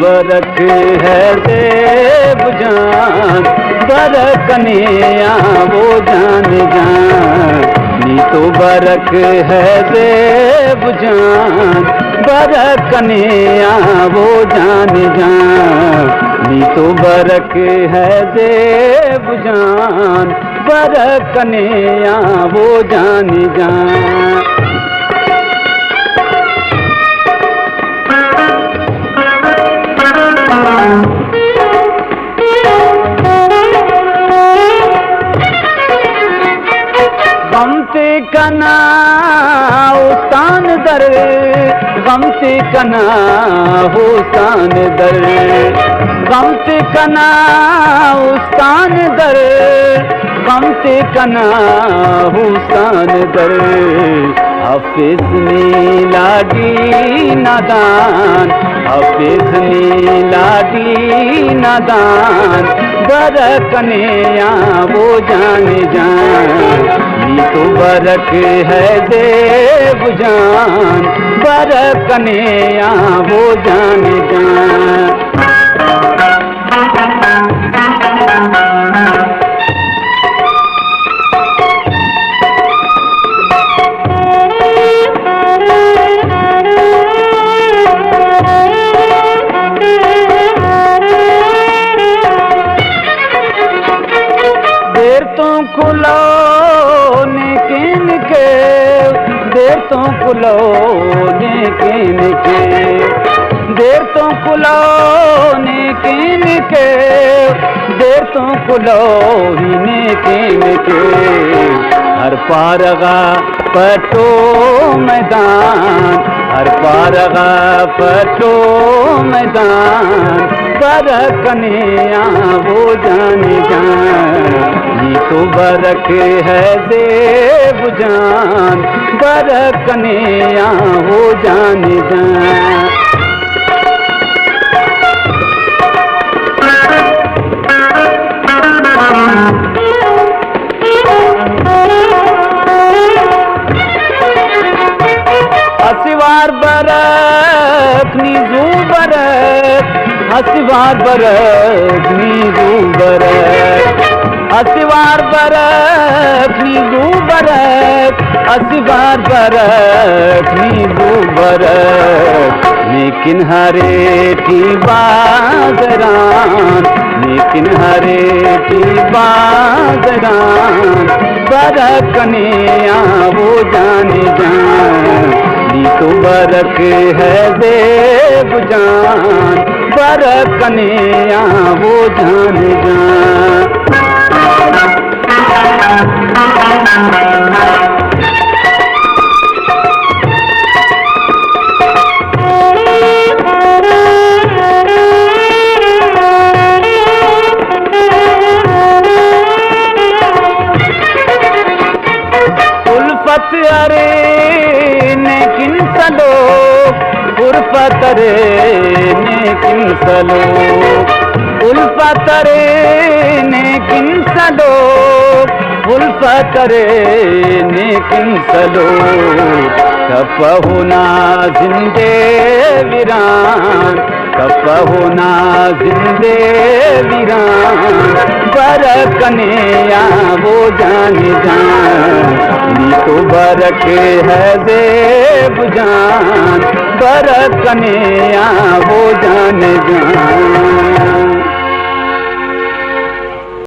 बरक है ज़ेब जान बरकनिया वो जान जान नी तो बरक है ज़ेब जान बरकनिया वो जान जान नी तो बरक है ज़ेब जान बरकनिया वो जान जान। गमते कना उस्तान दर गमते कना हुस्तान दर गमते कना उस्तान दर गमते कना हुस्तान दर हाफिज नीलाडी नादान हाफिज नीलाडी नादान बरकनिया वो जान जान नी तो बरक है ज़ेब जान बरकनिया वो जान जान। देर तो खुलो निकिन के देर तो खुलो निकिन के देर तो खुलो निकिन के देर तो खुलो ही निकिन के हर पारगा पटो मैदान हर पारगा पटो मैदान बरकनिया वो जान जान नी तो बरक है ज़ेब जान बरकनिया वो जान जान। हसीवार बरक नीजू बरक हसीवार बरक नीजू बरक हसीवार बरक नीजू बरक हसीवार बरक नीजू बरक लेकिन हरे की बाजरान लेकिन हरे की बाजरान बरकनिया वो जान जान नी तो बरक है ज़ेब जान बरकनिया वो जान जान। उल्फत अरे नेकिन सलो उल्फत अरे नेकिन सलो उल्फत अरे नेकिन सलो उल्फत अरे नेकिन सलो कपहुना जिंदे वीरान कपहुना जिंदे वीरान बरकनिया वो जान जान नी तो बरक है ज़ेब जान बरकनिया वो जान जान।